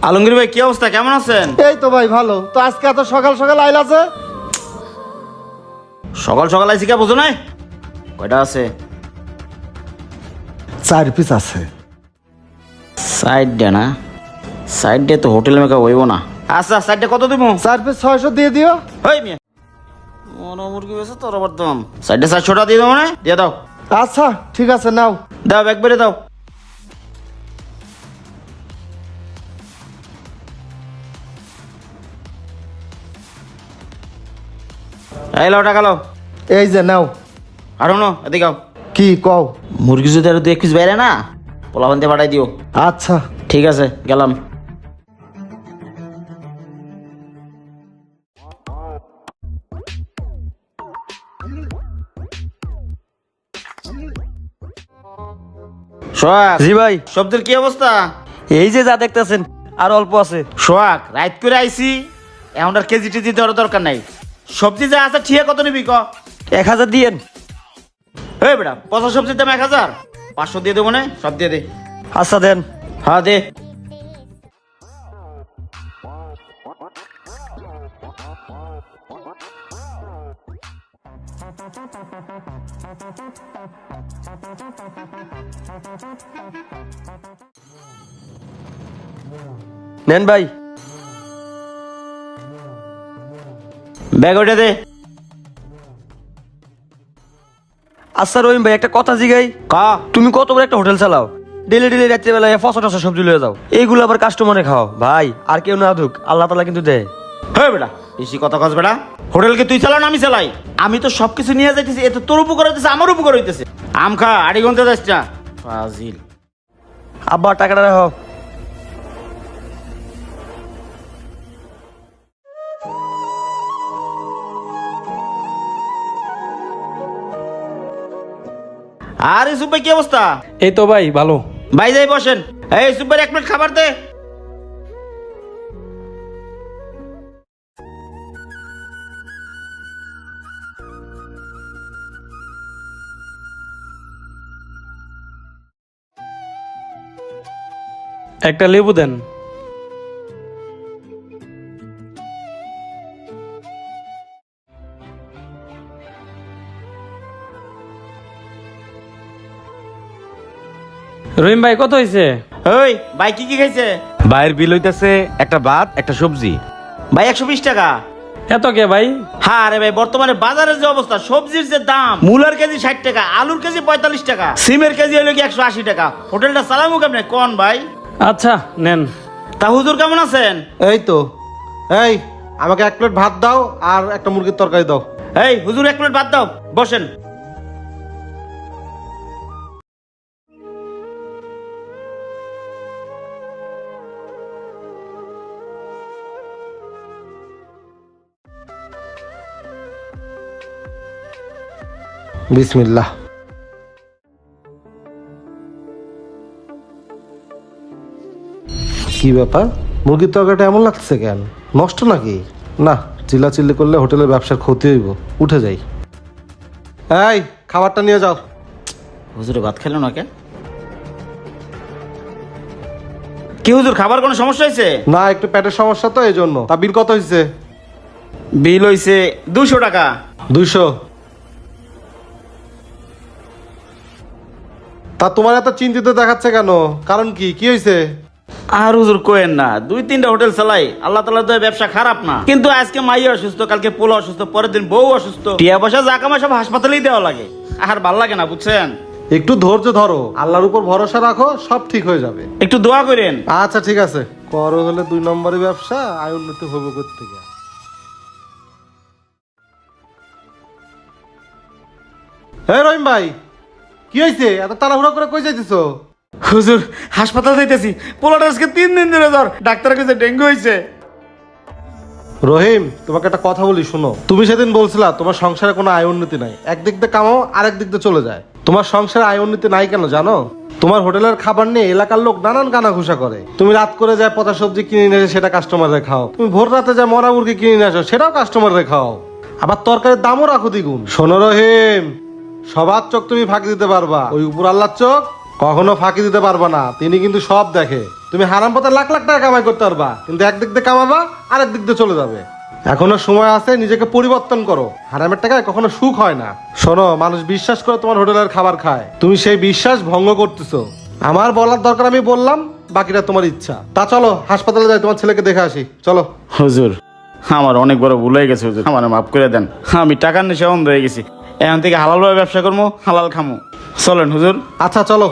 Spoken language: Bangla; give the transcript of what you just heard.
আলমগীর ভাই কি অবস্থা, কেমন আছেন? এই তো ভাই ভালো। তো আজকে এত সকাল সকাল আইলা যে? সকাল সকাল আইছি কে বুঝো নাই? কয়টা আছে? 4 পিস আছে। সাইড ডে না, সাইড ডে তো হোটেল মেকা হইব না। আচ্ছা সাইড ডে কত দিব? 4 পিস 600 দিয়ে দিও। হই মিয়া মন মুরগি বেছে তোর আবার দাম। সাইড ডে 400 দিয়ে দাও, মানে দিয়ে দাও। আচ্ছা ঠিক আছে, নাও। দাও একবারে দাও। এই লাও টাকা লাও। এই যে নাও। আর শোনো এদিকে আও। কি কও? মুরগি যদি আরো 2 পিস বাইরে না, পোলাপান দিয়ে পাঠাই দিও। আচ্ছা ঠিক আছে গেলাম। সোহাগ। জি ভাই। সবজির কি অবস্থা? এই যে যা দেখতেছেন আর অল্প আছে। সোহাগ রাইত করে আইছি, এখন আর কেজি টেজি দেওয়ার দরকার নাই। সবজি যা আছে ঠিক কত নিবি ক? 1000 দিয়েন। এই বেটা পচা সবজির দাম 1000, 500 দিয়ে দেবো না, সব দিয়ে দে। আচ্ছা দেন। হ্যাঁ দে। নেন ভাই। ব্যাগ ওইটা দে। আচ্ছা রহিম ভাই, একটা কথা জিগাই। কা তুমি কত বড় একটা হোটেল চালাও, ডেলি ডেলি রাত্রে বেলায় ফসা টসা সবজি লয়ে যাও, এইগুলো আবার কাস্টমারে খাও ভাই। আর কেউ না ধুক, আল্লাহ তাআলা কিন্তু দেয়। হ্যাঁ বেটা বেশি কথা কস বেটা। হোটেলকে তুই চালা না আমি চালাই? আমি তো সবকিছু নিয়ে যাইতেছি, এ তো তোর উপকার হইতেছে, আমার উপকার হইতেছে। আম খা, আড়ি ঘন্টা যাস না ফাজিল। আব্বা টাকাটা রাখো। আর ইসুফ ভাই কি অবস্থা? এই তো ভাই ভালো। ভাই যাই বসেন। এই ইসুফ ভাই 1 প্লেট খাবার দে। একটা লেবু দেন। রহিম ভাই কত হয়েছে? ওই ভাই কি কি খাইছে? ভাইয়ের বিল হইতেছে একটা ভাত একটা সবজি। ভাই 120 টাকা। এত কে ভাই? হ্যাঁ রে ভাই, বর্তমানে বাজারের যে অবস্থা, সবজির যে দাম, মূলার কেজি 60 টাকা, আলুর কেজি 45 টাকা, সিমের কেজি হলো কি 180 টাকা। হোটেলটা চালামু কেমনে কোন ভাই? আচ্ছা নেন। তা হুজুর কেমন আছেন? এই তো। এই আমাকে 1 প্লেট ভাত দাও আর একটা মুরগির তরকারি দাও। এই হুজুর 1 প্লেট ভাত দাও, বসেন। বিসমিল্লাহ। কি ব্যাপার, মুরগির তরকারিটা এমন লাগছে কেন? নষ্ট নাকি? না, চিল্লাচিল্লি করলে হোটেলের ব্যবসার ক্ষতি হইব। উঠে যাই। এই খাবারটা নিয়ে যাও। হুজুরে ভাত খেলো না কে? কি হুজুর খাবার কোনো সমস্যা হয়েছে? না, একটু পেটের সমস্যা তো এই জন্য। তা বিল কত হয়েছে? বিল হইছে 200 টাকা। 200। তা তোমার এত চিন্তিত দেখাচ্ছে কেন? কারণ কি কি হয়েছে? আর হুজুর কোয়েন না, 2-3টা হোটেল চালাই, আল্লাহ তাআলা তো ব্যবসা খারাপ না, কিন্তু আজকে মাই অসুস্থ, কালকে পোলা অসুস্থ, পরের দিন বউ অসুস্থ, টিয়া পয়সা যা কামাই সব হাসপাতালেই দেওয়া লাগে। আর ভাল লাগে না বুঝছেন। একটু ধৈর্য ধরো, আল্লাহর উপর ভরসা রাখো, সব ঠিক হয়ে যাবে। একটু দোয়া করেন। আচ্ছা ঠিক আছে। করো হলে 2 নম্বরের ব্যবসা, আয় উন্নতি হবে কোত্থেকে? হ্যাঁ রহিম ভাই, কি হয়েছে? এত তাড়াহুড়া করে কই যাইতেছো? হুজুর হাসপাতাল যাইতেছি, পোলাটা আজকে 3 দিন ধরে জ্বর, ডাক্তার কাছে ডেঙ্গু হয়েছে। রহিম, তোমাকে একটা কথা বলি শোনো। তুমি সেদিন বলছিলা তোমার সংসারে কোনো আয় উন্নতি নাই, একদিক দিয়ে কামাও আর একদিক দিয়ে চলে যায়। তোমার সংসারে আয় উন্নতি নাই কেন জানো? তোমার হোটেলের খাবার নিয়ে এলাকার লোক নানান কানাঘুষা করে। তুমি রাত করে যায় পচা সবজি কিনে নিয়ে এসে সেটা কাস্টমারে খাও, তুমি ভোর রাতে যায় মরা মুরগি কিনে নিয়ে আসো, সেটাও কাস্টমারে খাও, আবার তরকারির দামও রাখো দ্বিগুণ। শোনো রহিম, সবার চোখ তুমি ফাঁকি দিতে পারবা, ওই উপর আল্লাহর চোখ কখনো ফাঁকি দিতে পারবা না, তিনি কিন্তু সব দেখে। তুমি হারাম পথে লাখ লাখ টাকা কামাই করতে পারবা, কিন্তু একদিক দিয়ে কামাবা আর একদিক দিয়ে চলে যাবে। এখনো সময় আছে, নিজেকে পরিবর্তন করো। হারামের টাকায় কখনো সুখ হয় না। শোনো, মানুষ বিশ্বাস করে তোমার হোটেলের খাবার খায়, তুমি সেই বিশ্বাস ভঙ্গ করতেছো। আমার বলার দরকার আমি বললাম, বাকিটা তোমার ইচ্ছা। তা চলো হাসপাতালে যাই, তোমার ছেলেকে দেখে আসি, চলো। হুজুর, আমার অনেক বড় ভুল হয়ে গেছে হুজুর, আমার মাফ করে দেন। আমি টাকার নেশা অন্ধ হয়ে গেছি, এখন থেকে হালাল ভাবে ব্যবসা করবো, হালাল খামো। চলেন হুজুর। আচ্ছা চলো।